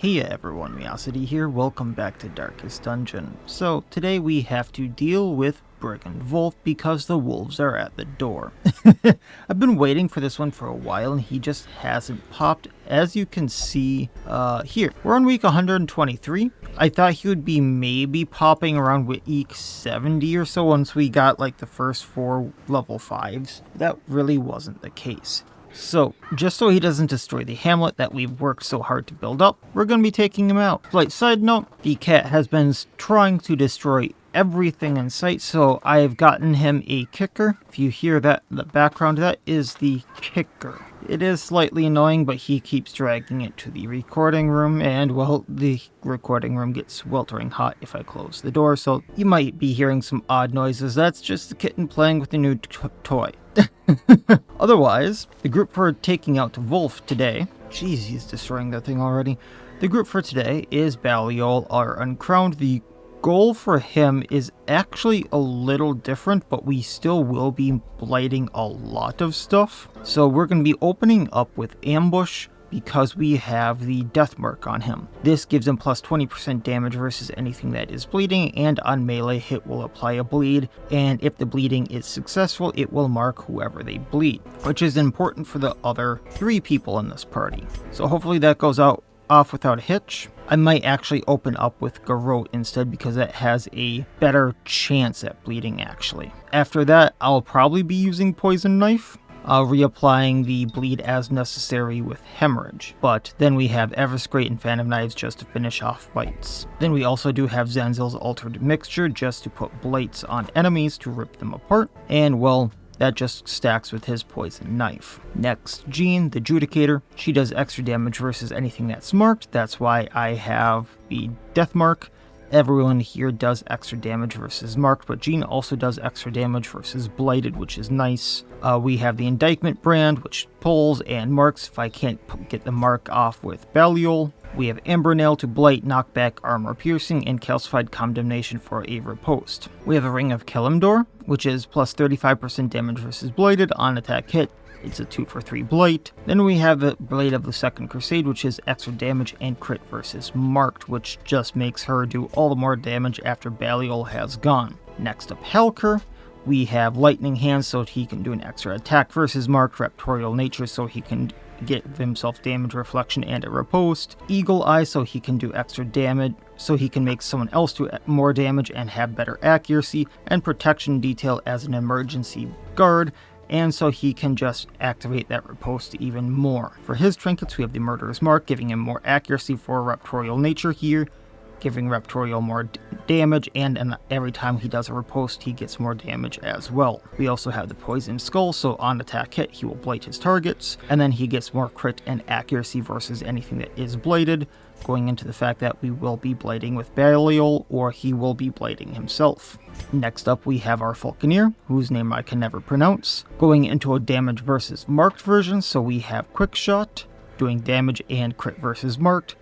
Hey everyone, Miacidae here, welcome back to Darkest Dungeon. So, today we have to deal with Brigand Vvuilf because the wolves are at the door. I've been waiting for this one for a while and he just hasn't popped. As you can see here, we're on week 123. I thought he would be maybe popping around week 70 or so once we got like the first 4 level 5s. That really wasn't the case. So, just so he doesn't destroy the Hamlet that we've worked so hard to build up, we're going to be taking him out. Slight side note, the cat has been trying to destroy everything in sight, so I've gotten him a kicker. If you hear that in the background, that is the kicker. It is slightly annoying, but he keeps dragging it to the recording room, and well, the recording room gets sweltering hot if I close the door, so you might be hearing some odd noises. That's just the kitten playing with the new toy. Otherwise, the group for taking out Vvuilf today, jeez, he's destroying that thing already. The group for today is Baliol, our Uncrowned. The goal for him is actually a little different, but we still will be blighting a lot of stuff. So we're going to be opening up with Ambush because we have the death mark on him. This gives him plus 20% damage versus anything that is bleeding, and on melee hit will apply a bleed, and if the bleeding is successful, it will mark whoever they bleed, which is important for the other 3 people in this party. So hopefully that goes off without a hitch. I might actually open up with Garrote instead because it has a better chance at bleeding actually. After that, I'll probably be using Poison Knife, reapplying the bleed as necessary with Hemorrhage. But then we have Everscrate and Phantom Knives just to finish off fights. Then we also do have Zanzil's Altered Mixture just to put blights on enemies to rip them apart. And well, that just stacks with his Poison Knife. Next, Jean, the Judicator. She does extra damage versus anything that's marked. That's why I have the Death Mark. Everyone here does extra damage versus marked, but Jean also does extra damage versus blighted, which is nice. We have the Indictment brand, which pulls and marks if I can't get the mark off with Baliol. We have Amber Nail to blight, knockback, armor piercing, and calcified condemnation for a riposte. We have a Ring of Kalimdor, which is plus 35% damage versus blighted on attack hit. It's a 2 for 3 blight. Then we have the Blade of the Second Crusade, which is extra damage and crit versus marked, which just makes her do all the more damage after Baliol has gone. Next up, Halker. We have Lightning Hands, so he can do an extra attack versus marked. Raptorial Nature, so he can give himself damage, reflection, and a riposte. Eagle Eye, so he can do extra damage, so he can make someone else do more damage and have better accuracy. And Protection Detail as an emergency guard, and so he can just activate that riposte even more. For his trinkets, we have the Murderer's Mark, giving him more accuracy for Raptorial Nature here, giving Raptorial more damage, and every time he does a riposte, he gets more damage as well. We also have the Poison Skull, so on attack hit, he will blight his targets, and then he gets more crit and accuracy versus anything that is blighted, going into the fact that we will be blighting with Baliol, or he will be blighting himself. Next up, we have our Falconer, whose name I can never pronounce, going into a damage versus marked version, so we have Quick Shot, doing damage and crit versus marked,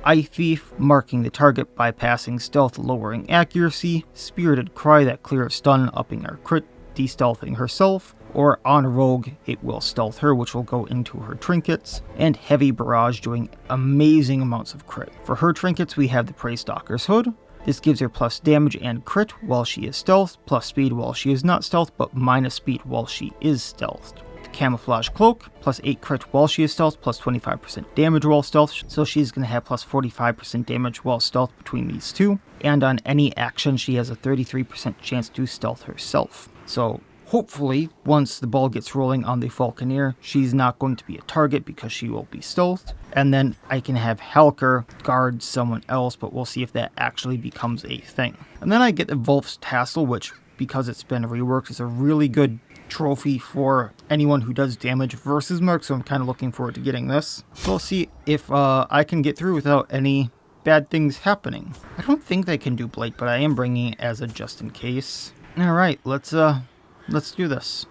Eye Thief, marking the target, bypassing stealth, lowering accuracy, Spirited Cry, that clears stun, upping our crit, de-stealthing herself, or on Rogue, it will stealth her, which will go into her trinkets, and Heavy Barrage, doing amazing amounts of crit. For her trinkets, we have the Prey Stalker's Hood. This gives her plus damage and crit while she is stealthed, plus speed while she is not stealthed, but minus speed while she is stealthed. Camouflage Cloak, plus 8 crit while she is stealth, plus 25% damage while stealth, so she's going to have plus 45% damage while stealth between these two, and on any action she has a 33% chance to stealth herself. So hopefully, once the ball gets rolling on the Falconer, she's not going to be a target because she will be stealthed, and then I can have Halker guard someone else, but we'll see if that actually becomes a thing. And then I get the Vwulf's Tassel, which, because it's been reworked, is a really good trophy for anyone who does damage versus mark, so I'm kind of looking forward to getting this. So we'll see if I can get through without any bad things happening. I don't think they can do blight, but I am bringing it as a just in case. Alright, let's do this.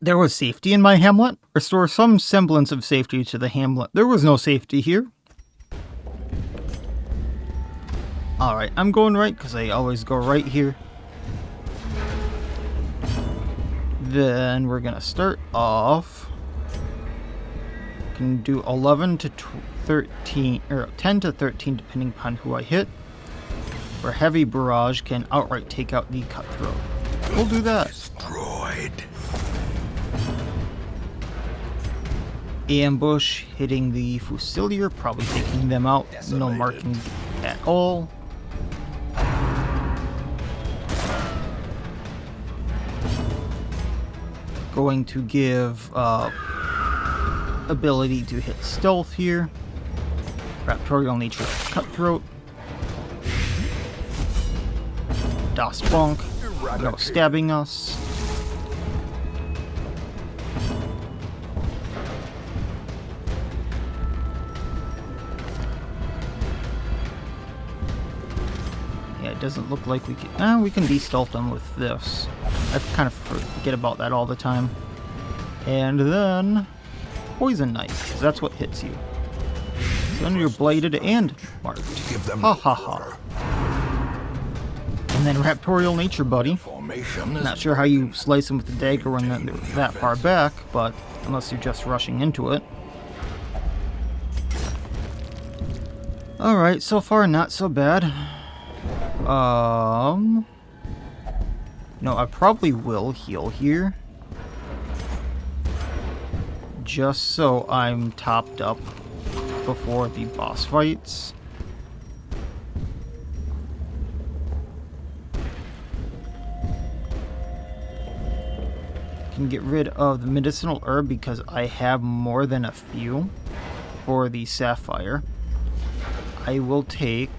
There was safety in my Hamlet. Restore some semblance of safety to the Hamlet. There was no safety here. Alright, I'm going right because I always go right here. Then we're going to start off can do 11 to 13, or 10 to 13 depending upon who I hit. Where Heavy Barrage can outright take out the Cutthroat. We'll do that. Destroyed. Ambush hitting the Fusilier, probably taking them out. No marking at all. Going to give ability to hit stealth here. Raptorial nature Cutthroat. Das Bonk. No stabbing us. Yeah, it doesn't look like we can. We can de-stealth them with this. I kind of forget about that all the time. And then Poison Knife, because that's what hits you. So then you're bladed and marked. Ha ha ha. And then Raptorial Nature, buddy. Not sure how you slice them with the dagger when they're that far back, but unless you're just rushing into it. Alright, so far not so bad. No, I probably will heal here. Just so I'm topped up before the boss fights. Can get rid of the medicinal herb because I have more than a few for the sapphire. I will take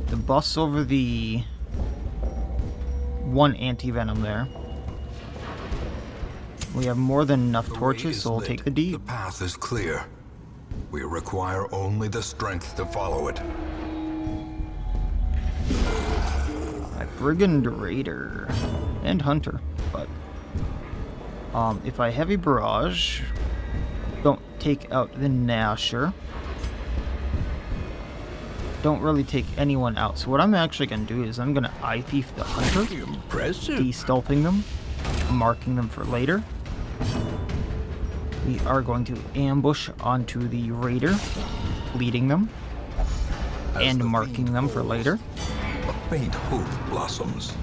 the buffs over the one anti-venom there. We have more than enough torches, so we'll take the D. The path is clear. We require only the strength to follow it. My Brigand Raider and Hunter, but if I Heavy Barrage, don't take out the Gnasher. Don't really take anyone out. So what I'm actually going to do is I'm going to Eye Thief the Hunter, de-stealthing them, marking them for later. We are going to ambush onto the Raider, leading them, and marking them for later. A faint hope blossoms.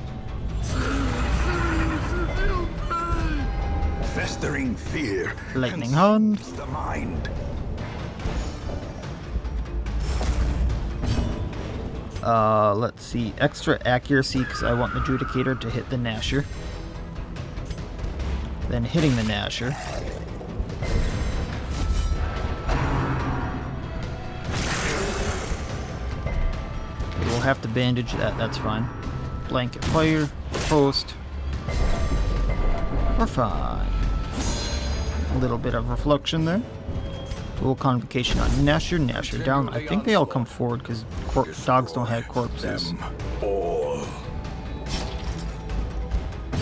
Festering fear. Lightning Hand. The mind. Let's see. Extra accuracy because I want the Judicator to hit the Gnasher. Then hitting the Gnasher. We'll have to bandage that, that's fine. Blanket Fire, Post. We're fine. A little bit of reflection there. Dual Convocation on Gnasher, Gnasher down. I think they all come forward because dogs don't have corpses.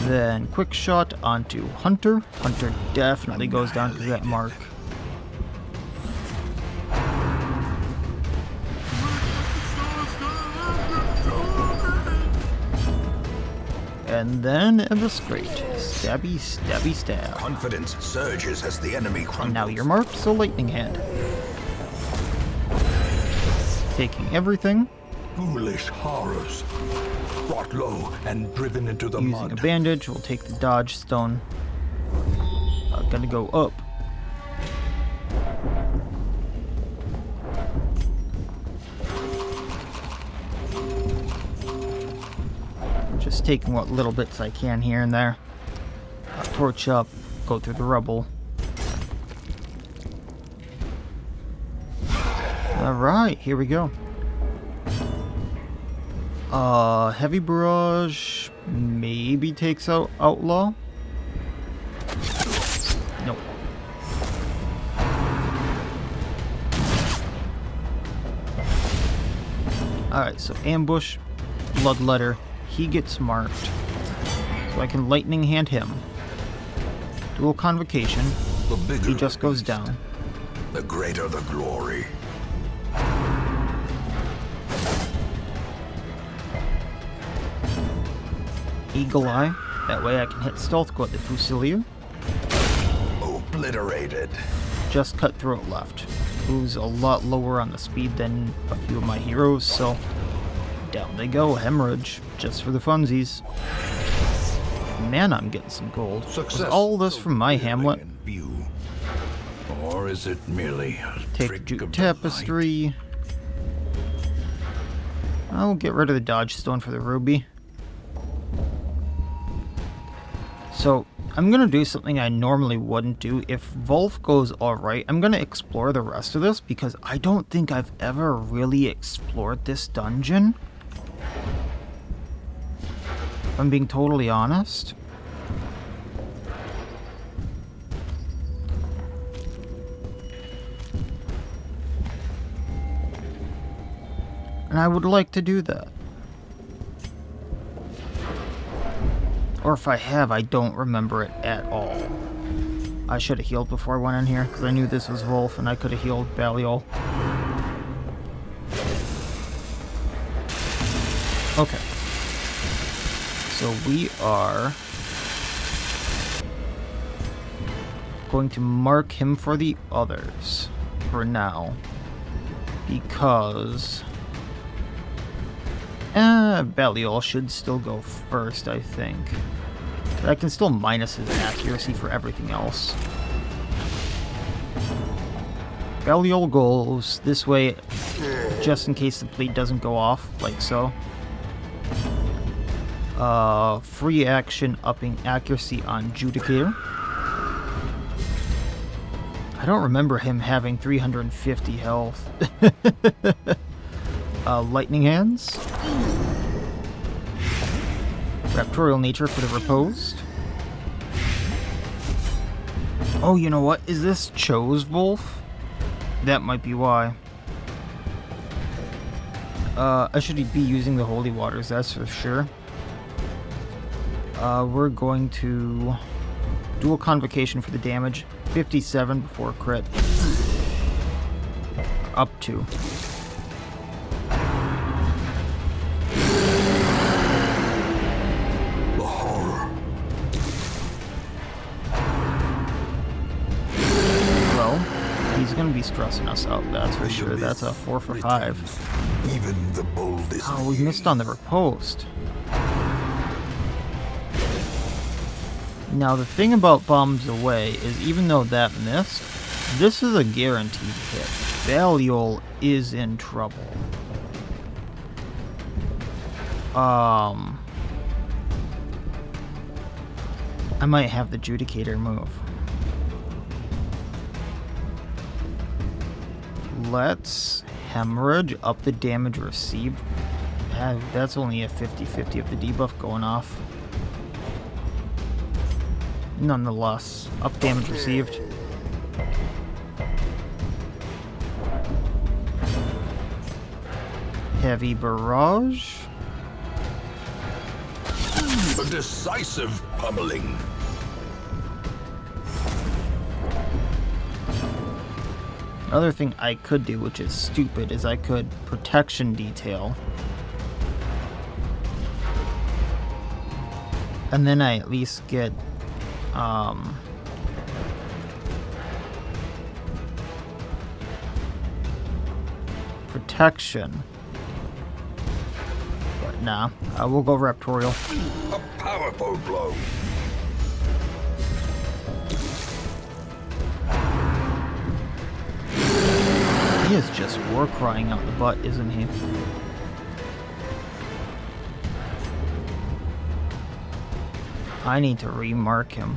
Then Quick Shot onto Hunter. Hunter definitely goes down to that mark. And then Illustrate. Stabby, stabby, stab. Confidence surges as the enemy crumbles. And now you're marked, so Lightning Hand. Taking everything. Foolish horrors. Brought low and driven into the Using a bandage, we'll take the Dodge Stone. Gonna go up. Just taking what little bits I can here and there. Torch up, go through the rubble. Alright, here we go. Heavy Barrage maybe takes out Outlaw. Nope. Alright, so Ambush, Bloodletter, he gets marked. So I can Lightning Hand him. Dual Convocation, he just goes down. The greater the glory. Eagle Eye, that way I can hit Stealth, go at the Fusilier. Obliterated. just cutthroat left, who's a lot lower on the speed than a few of my heroes, so down they go, hemorrhage, just for the funsies. Man, I'm getting some gold. Was all this from my Hamlet? Or is it merely a Take Jute Tapestry. I'll get rid of the Dodge Stone for the Ruby. So, I'm going to do something I normally wouldn't do. If Vvuilf goes alright, I'm going to explore the rest of this because I don't think I've ever really explored this dungeon. If I'm being totally honest. And I would like to do that. Or if I have, I don't remember it at all. I should have healed before I went in here, because I knew this was Vvuilf, and I could have healed Vvuilf. Okay. So we are going to mark him for the others for now. Because Vvuilf should still go first, I think. But I can still minus his accuracy for everything else. Vvuilf goes this way, just in case the plate doesn't go off, like so. Free action upping accuracy on Judicator. I don't remember him having 350 health. Lightning Hands. Raptorial Nature for the Reposed. Oh, you know what? Is this Chose Vvuilf? That might be why. I should be using the Holy Waters, that's for sure. We're going to Dual Convocation for the damage. 57 before crit. Up to. He's gonna be stressing us out, that's for sure. That's a 4 for 5. Even the boldest. Oh, we missed on the riposte. Now the thing about Bombs Away is even though that missed, this is a guaranteed hit. Vvuilf is in trouble. I might have the Judicator move. Let's hemorrhage up the damage received. That's only a 50-50 of the debuff going off. Nonetheless, up damage received. Heavy barrage. A decisive pummeling. Another thing I could do, which is stupid, is I could protection detail. And then I at least get protection. But nah, we'll go Raptorial. A powerful blow. He is just war crying out the butt, isn't he? I need to remark him.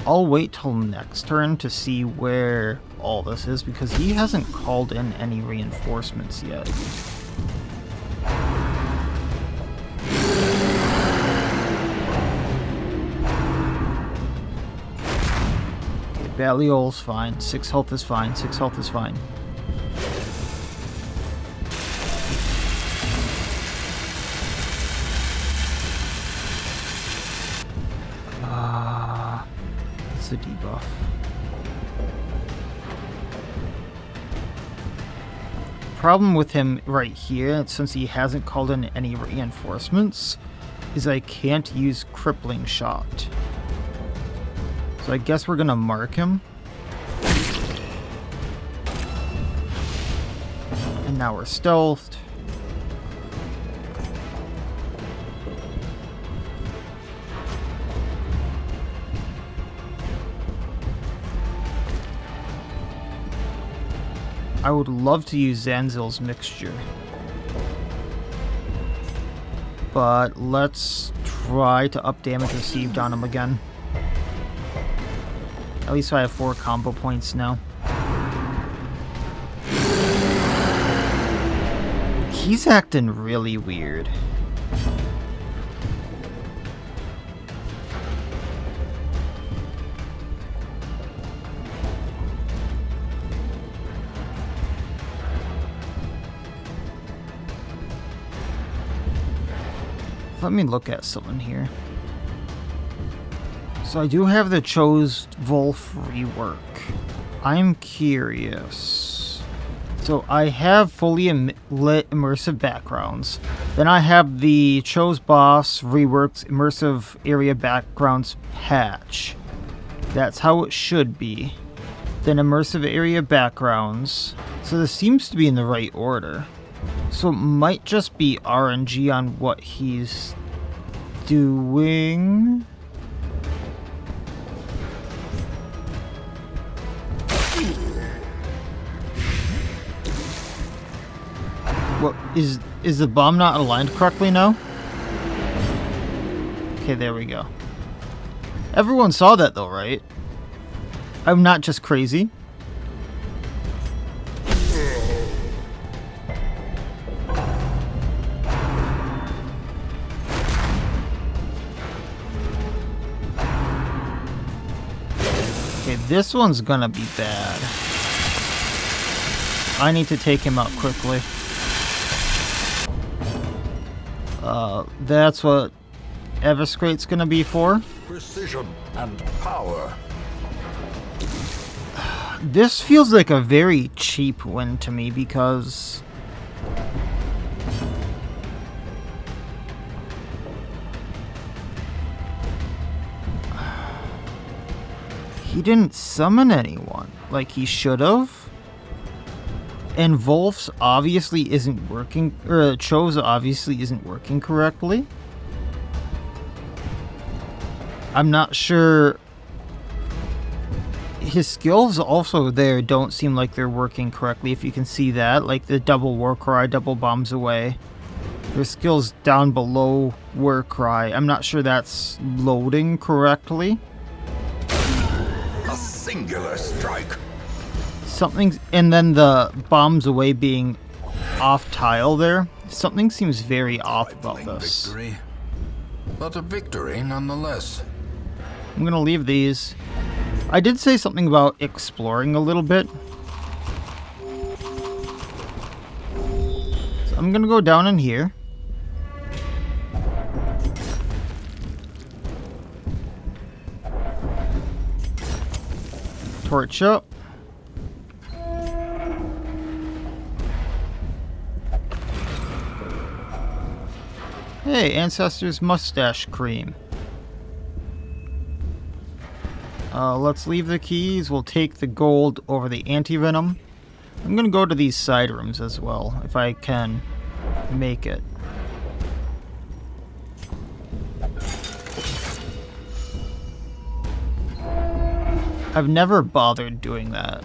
I'll wait till next turn to see where all this is because he hasn't called in any reinforcements yet. Vvuilf's fine. 6 health is fine. 6 health is fine. It's a debuff. Problem with him right here, since he hasn't called in any reinforcements, is I can't use Crippling Shot. So I guess we're gonna mark him. And now we're stealthed. I would love to use Zanzil's Mixture. But let's try to up damage received on him again. At least I have 4 combo points now. He's acting really weird. Let me look at something here. So I do have the Vvulf rework. I'm curious. So I have fully lit immersive backgrounds. Then I have the Boss reworks immersive area backgrounds patch. That's how it should be. Then immersive area backgrounds. So this seems to be in the right order. So it might just be RNG on what he's doing. What is the bomb not aligned correctly now? Okay, there we go. Everyone saw that though, right? I'm not just crazy. Okay, this one's gonna be bad. I need to take him out quickly. That's what Everscrate's gonna be for. Precision and power. This feels like a very cheap win to me because he didn't summon anyone like he should have. And Vvulf's obviously isn't working, or Cho's obviously isn't working correctly. I'm not sure. His skills also there don't seem like they're working correctly, if you can see that. Like the double war cry, double bombs away. There's skills down below war cry. I'm not sure that's loading correctly. A singular strike. Something's, and then the bombs away being off tile there. Something seems very off about this. Victory, but a victory nonetheless. I'm gonna leave these. I did say something about exploring a little bit. So I'm gonna go down in here. Torch up. Hey, Ancestor's Mustache Cream. Let's leave the keys. We'll take the gold over the anti-venom. I'm gonna go to these side rooms as well, if I can make it. I've never bothered doing that.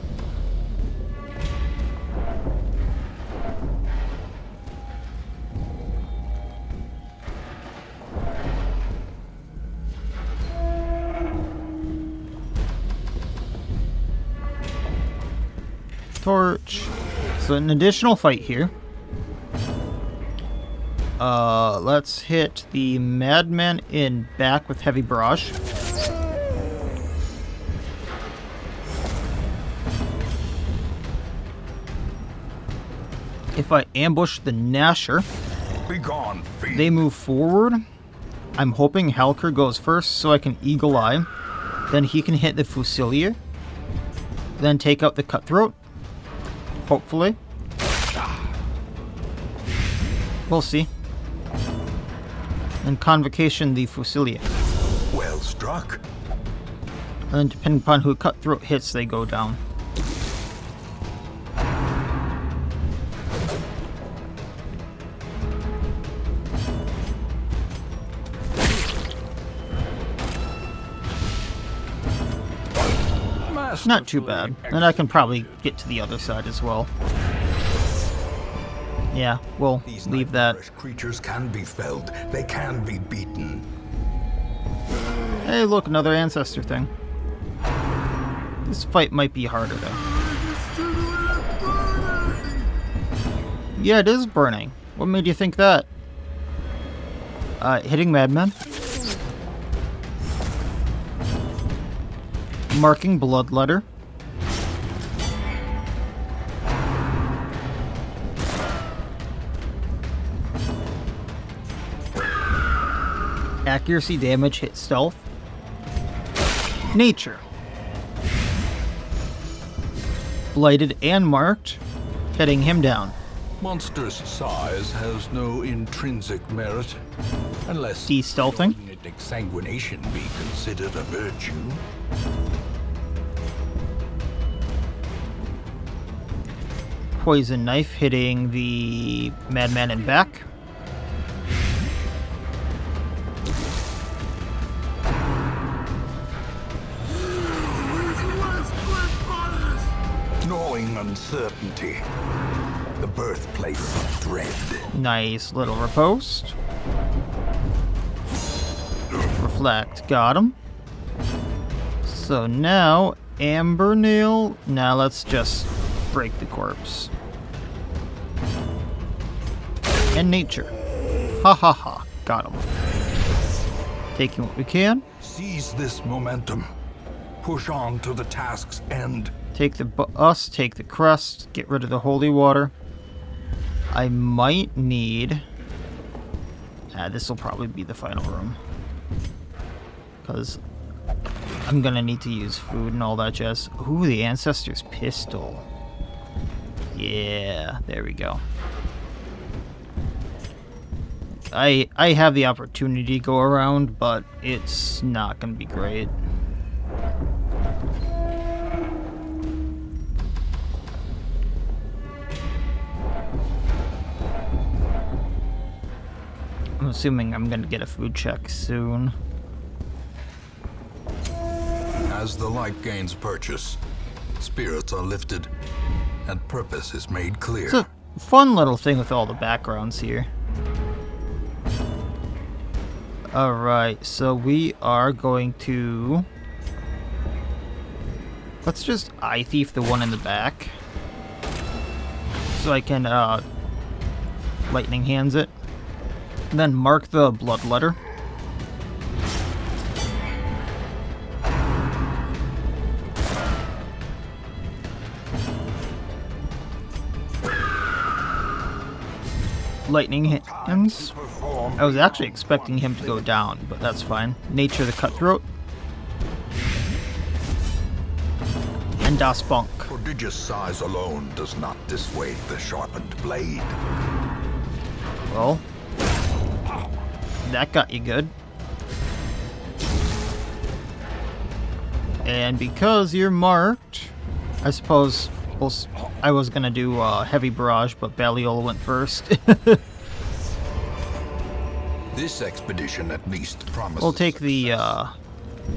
Torch. So an additional fight here. Let's hit the Madman in back with Heavy Barrage. If I ambush the Gnasher, Begone, fiend. they move forward. I'm hoping Halker goes first so I can Eagle Eye. Then he can hit the Fusilier. Then take out the Cutthroat. Hopefully. We'll see. And Convocation the Fusilier. Well struck. And then depending upon who Cutthroat hits, they go down. Not too bad. And I can probably get to the other side as well. Yeah, we'll leave that. Creatures can be felled. They can be beaten. Hey, look, another ancestor thing. This fight might be harder, though. Yeah, it is burning. What made you think that? Hitting madmen. Marking bloodletter. Accuracy, damage, hit stealth. Nature. Blighted and marked, heading him down. Monster's size has no intrinsic merit, unless De-stealthing. exsanguination be considered a virtue. Poison knife hitting the madman in back. Gnawing uncertainty. The birthplace of dread. Nice little riposte. Reflect. Got him. So now, Amber Nail. Now let's just break the corpse. And nature. Ha ha ha. Got him. Taking what we can. Seize this momentum. Push on to the task's end. Take the take the crust, get rid of the holy water. I might need... this will probably be the final room. Because I'm gonna need to use food and all that jazz. Ooh, the Ancestor's Pistol. Yeah, there we go. I have the opportunity to go around, but it's not gonna be great. I'm assuming I'm gonna get a food check soon. As the light gains purchase, spirits are lifted, and purpose is made clear. It's a fun little thing with all the backgrounds here. Alright, so we are going to... Let's just eye thief the one in the back. So I can, lightning hands it. And then mark the bloodletter. Lightning hands. I was actually expecting him to go down, but that's fine. Nature the Cutthroat. And Das Bonk. Prodigious size alone does not dissuade the sharpened blade. Well, that got you good. And because you're marked, I suppose I was gonna do Heavy Barrage, but Baliol went first. This expedition at least promises. We'll take the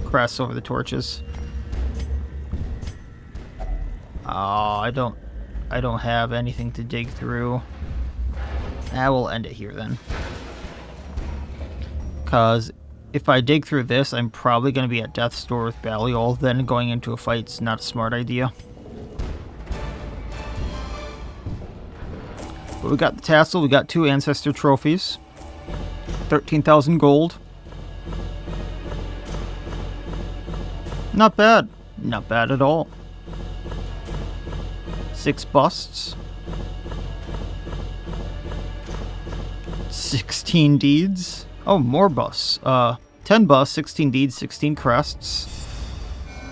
crests over the torches. Oh, I don't have anything to dig through. I will end it here then. Because if I dig through this, I'm probably going to be at death's door with Baliol. Then going into a fight's not a smart idea. But we got the tassel. We got 2 ancestor trophies. 13,000 gold. Not bad. Not bad at all. 6 busts. 16 deeds. Oh, more busts. 10 busts, 16 deeds, 16 crests.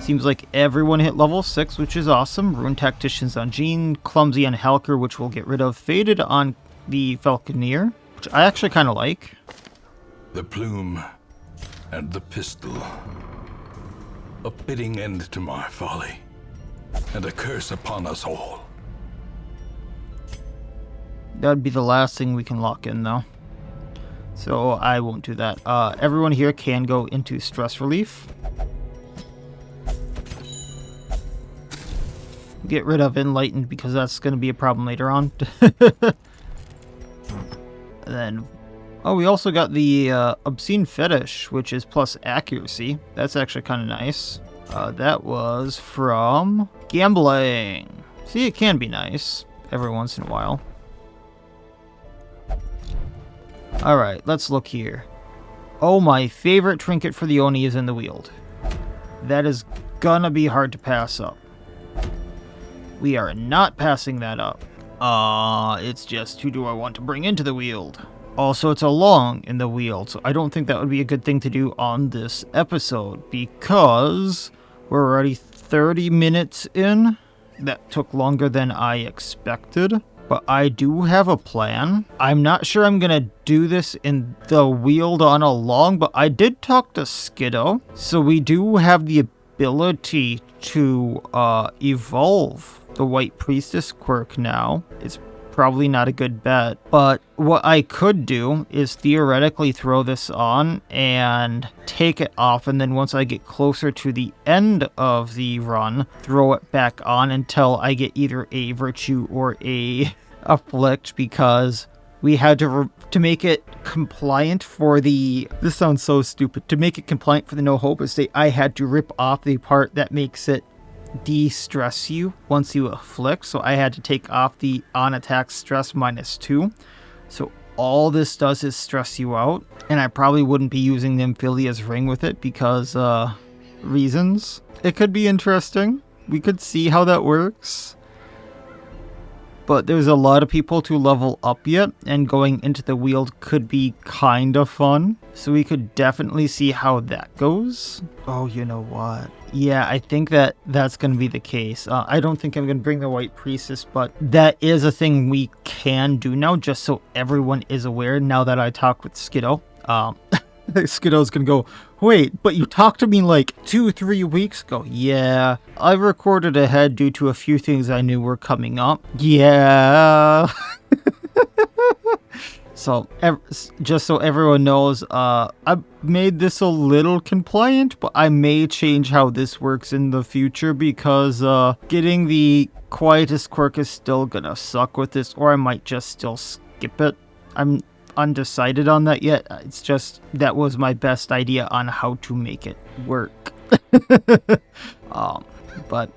Seems like everyone hit level 6, which is awesome. Rune Tacticians on Jean, Clumsy on Halker, which we'll get rid of. Faded on the Falconer, which I actually kind of like. the plume, and the pistol. A fitting end to my folly, and a curse upon us all. That'd be the last thing we can lock in, though. So I won't do that. Everyone here can go into stress relief. Get rid of enlightened because that's going to be a problem later on. Then, oh, we also got the obscene fetish, which is plus accuracy. That's actually kind of nice. That was from gambling. See, it can be nice every once in a while. Alright, let's look here. Oh, my favorite trinket for the Oni is in the Wield. That is gonna be hard to pass up. We are not passing that up. It's just who do I want to bring into the Wield? Also, it's a long in the Wield, so I don't think that would be a good thing to do on this episode, because we're already 30 minutes in. That took longer than I expected. But I do have a plan. I'm not sure I'm gonna do this in the Wield on a long, but I did talk to Skiddo, so we do have the ability to evolve the White Priestess quirk now. It's probably not a good bet, but what I could do is theoretically throw this on and take it off, and then once I get closer to the end of the run, throw it back on until I get either a Virtue or a Afflict, because we had to make it compliant for the... This sounds so stupid. To make it compliant for the No Hope Estate, I had to rip off the part that makes it de-stress you once you afflict, so I had to take off the on-attack stress -2. So all this does is stress you out, and I probably wouldn't be using the Amphilia's Ring with it because reasons. It could be interesting. We could see how that works. But there's a lot of people to level up yet, and going into the Wield could be kind of fun. So we could definitely see how that goes. Oh, you know what? Yeah, I think that's going to be the case. I don't think I'm going to bring the White Priestess, but that is a thing we can do now, just so everyone is aware now that I talked with Skiddo. Skiddo's going to go, wait, but you talked to me like 2-3 weeks ago. Yeah, I recorded ahead due to a few things I knew were coming up. Yeah. So, just so everyone knows, I made this a little compliant, but I may change how this works in the future because getting the quietest quirk is still gonna suck with this, or I might just still skip it. I'm undecided on that yet. It's just that was my best idea on how to make it work. But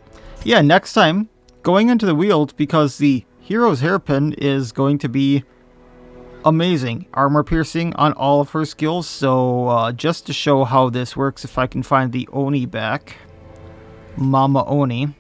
yeah, next time going into the Wield, because the Hero's Hairpin is going to be amazing. Armor piercing on all of her skills. So just to show how this works, if I can find the Oni back, Mama Oni.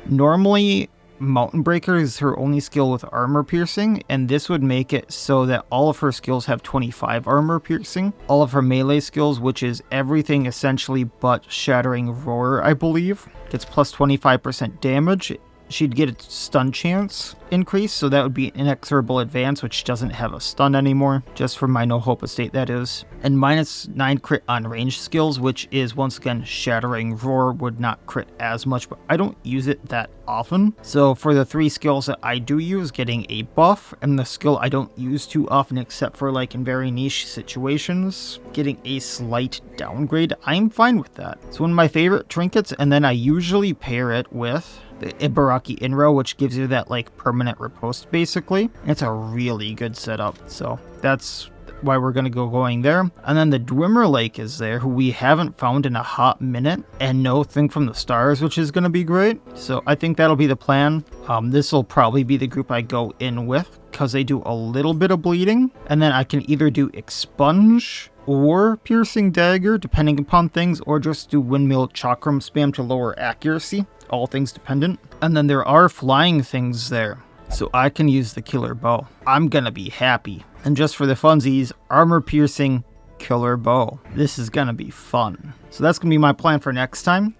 Normally Mountain Breaker is her only skill with armor piercing, and this would make it so that all of her skills have 25 armor piercing. All of her melee skills, which is everything essentially but Shattering Roar, I believe, gets plus 25% damage. She'd get a stun chance increase, so that would be an Inexorable Advance, which doesn't have a stun anymore, just for my No Hope Estate, that is. And -9 crit on range skills, which is, once again, Shattering Roar would not crit as much, but I don't use it that often. So for the 3 skills that I do use, getting a buff, and the skill I don't use too often except for like in very niche situations, getting a slight downgrade, I'm fine with that. It's one of my favorite trinkets, and then I usually pair it with the Ibaraki Inro, which gives you that like permanent riposte basically. It's a really good setup, so that's why we're going to going there. And then the Dwemer Lake is there, who we haven't found in a hot minute, and no Thing from the Stars, which is going to be great. So I think that'll be the plan. This will probably be the group I go in with, because they do a little bit of bleeding, and then I can either do Expunge or Piercing Dagger, depending upon things, or just do Windmill Chakram spam to lower accuracy, all things dependent. And then there are flying things there, so I can use the Killer Bow. I'm gonna be happy. And just for the funsies, Armor Piercing Killer Bow. This is gonna be fun. So that's gonna be my plan for next time,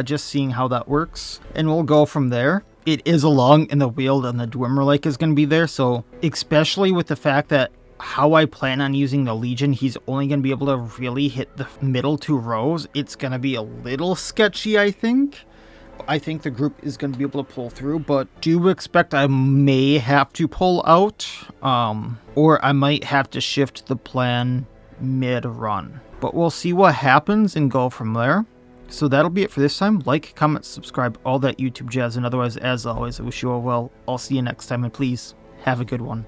just seeing how that works, and we'll go from there. It is along in the Wield, and the Dwemer Lake is gonna be there, so especially with the fact that how I plan on using the Legion, he's only going to be able to really hit the middle 2 rows. It's going to be a little sketchy, I think. I think the group is going to be able to pull through, but do expect I may have to pull out, or I might have to shift the plan mid-run. But we'll see what happens and go from there. So that'll be it for this time. Like, comment, subscribe, all that YouTube jazz, and otherwise, as always, I wish you all well. I'll see you next time, and please, have a good one.